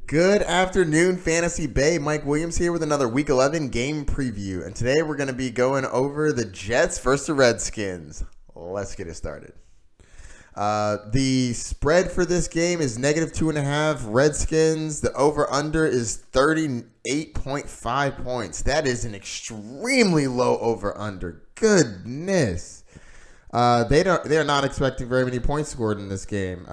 Good afternoon, Fantasy Bay. Mike Williams here with another Week 11 game preview. And today we're going to be going over the Jets versus the Redskins. Let's get it started. The spread for this game is -2.5 Redskins. The over-under is 38.5 points. That is an extremely low over-under. Goodness. They are not expecting very many points scored in this game.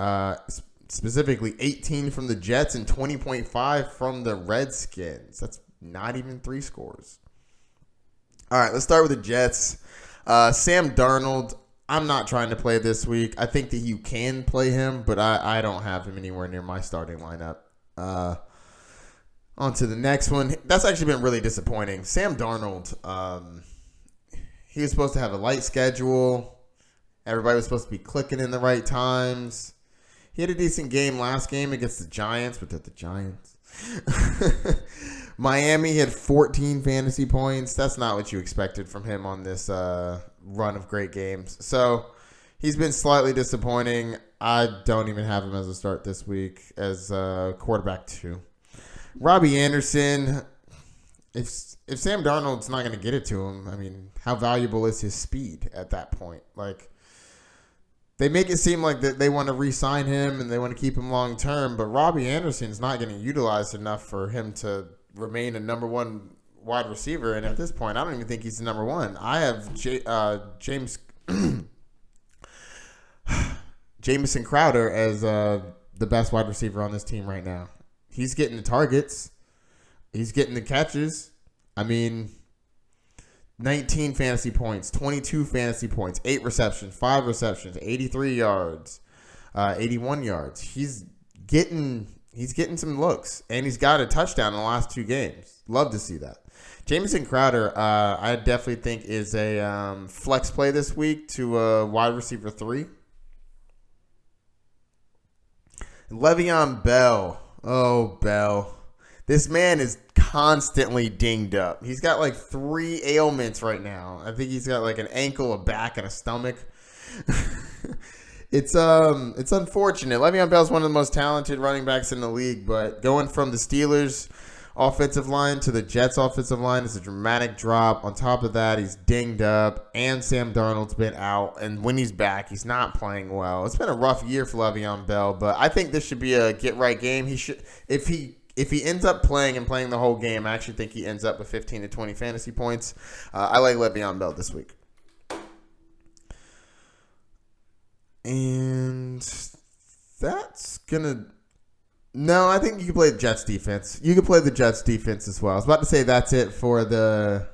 Specifically 18 from the Jets and 20.5 from the Redskins. That's not even 3 scores. All right, let's start with the Jets. Sam Darnold, I'm not trying to play this week. I think that you can play him, but I don't have him anywhere near my starting lineup. On to the next one. That's actually been really disappointing. Sam Darnold, he was supposed to have a light schedule. Everybody was supposed to be clicking in the right times. He had a decent game last game against the Giants, but they're the Giants. Miami had 14 fantasy points. That's not what you expected from him on this run of great games. So he's been slightly disappointing. I don't even have him as a start this week as quarterback 2. Robbie Anderson, if Sam Darnold's not going to get it to him, I mean, how valuable is his speed at that point? Like, they make it seem like that they want to re-sign him and they want to keep him long term, but Robbie Anderson's not getting utilized enough for him to remain a number one wide receiver. And at this point, I don't even think he's the number one. I have Jamison Crowder as the best wide receiver on this team right now. He's getting the targets. He's getting the catches. I mean, 19 fantasy points, 22 fantasy points, 8 receptions, 5 receptions, 83 yards, 81 yards. He's getting some looks, and he's got a touchdown in the last 2 games. Love to see that. Jamison Crowder, I definitely think is a flex play this week to wide receiver 3. Le'Veon Bell. Oh, Bell. This man is constantly dinged up. He's got like 3 ailments right now. I think he's got like an ankle, a back, and a stomach. It's unfortunate. Le'Veon Bell's one of the most talented running backs in the league, but going from the Steelers offensive line to the Jets offensive line is a dramatic drop. On top of that, he's dinged up, and Sam Darnold's been out. And when he's back, he's not playing well. It's been a rough year for Le'Veon Bell, but I think this should be a get-right game. He should, if he ends up playing the whole game, I actually think he ends up with 15 to 20 fantasy points. I like Le'Veon Bell this week. And that's going to... No, I think you can play the Jets defense. You can play the Jets defense as well. I was about to say that's it for the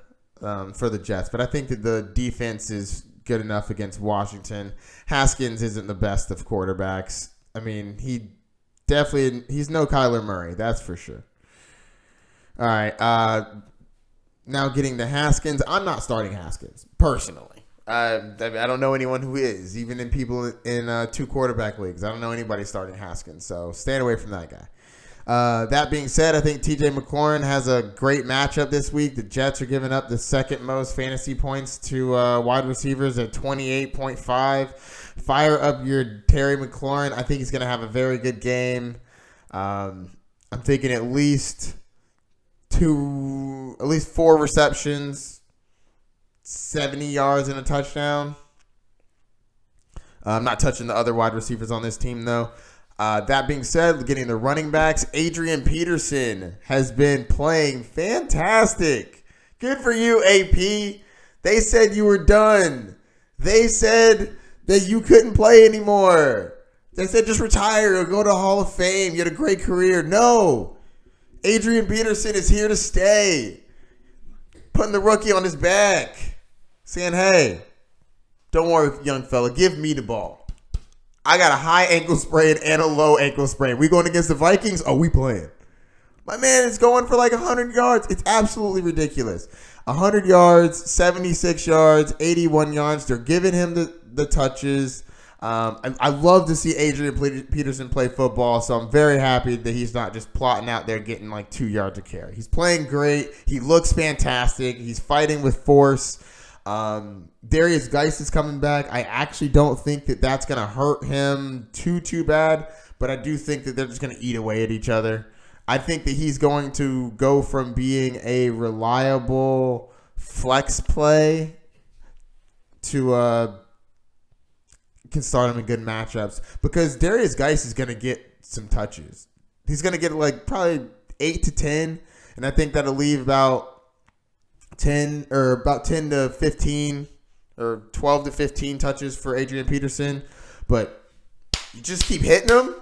Jets, but I think that the defense is good enough against Washington. Haskins isn't the best of quarterbacks. I mean, he's no Kyler Murray, that's for sure. All right, now getting to Haskins. I'm not starting Haskins, personally. I don't know anyone who is, even in people in 2 quarterback leagues. I don't know anybody starting Haskins, so staying away from that guy. That being said, I think TJ McLaurin has a great matchup this week. The Jets are giving up the second most fantasy points to wide receivers at 28.5. Fire up your Terry McLaurin. I think he's going to have a very good game. I'm thinking at least 4 receptions, 70 yards and a touchdown. I'm not touching the other wide receivers on this team, though. That being said, getting the running backs, Adrian Peterson has been playing fantastic. Good for you, AP. They said you were done. They said that you couldn't play anymore. They said just retire or go to Hall of Fame. You had a great career. No. Adrian Peterson is here to stay. Putting the rookie on his back. Saying, hey, don't worry, young fella. Give me the ball. I got a high ankle sprain and a low ankle sprain. We going against the Vikings? Oh, we playing. My man is going for like 100 yards. It's absolutely ridiculous. 100 yards, 76 yards, 81 yards. They're giving him the touches. I love to see Adrian Peterson play football, so I'm very happy that he's not just plotting out there getting like 2 yards a carry. He's playing great. He looks fantastic. He's fighting with force. Darius Geis is coming back. I actually don't think that that's going to hurt him too bad, but I do think that they're just going to eat away at each other. I think that he's going to go from being a reliable flex play to can start him in good matchups because Darius Geis is going to get some touches. He's going to get like probably 8 to 10, and I think that'll leave about 10 to 15 or 12 to 15 touches for Adrian Peterson. But you just keep hitting them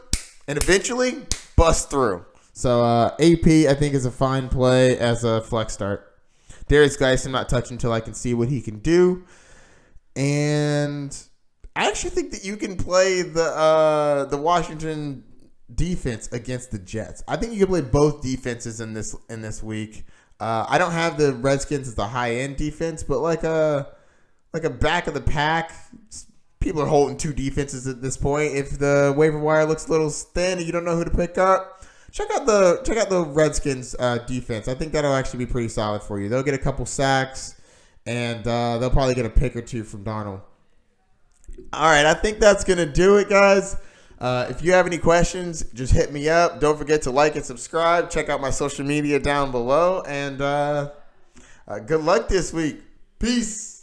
and eventually bust through. So AP, I think, is a fine play as a flex start. Darius Geis, I'm not touching until I can see what he can do. And I actually think that you can play the Washington defense against the Jets. I think you can play both defenses in this week. I don't have the Redskins as the high-end defense, but like a back of the pack, people are holding two defenses at this point. If the waiver wire looks a little thin and you don't know who to pick up, check out the Redskins defense. I think that'll actually be pretty solid for you. They'll get a couple sacks, and they'll probably get a pick or two from Darnold. All right, I think that's going to do it, guys. If you have any questions, just hit me up. Don't forget to like and subscribe. Check out my social media down below. And good luck this week. Peace.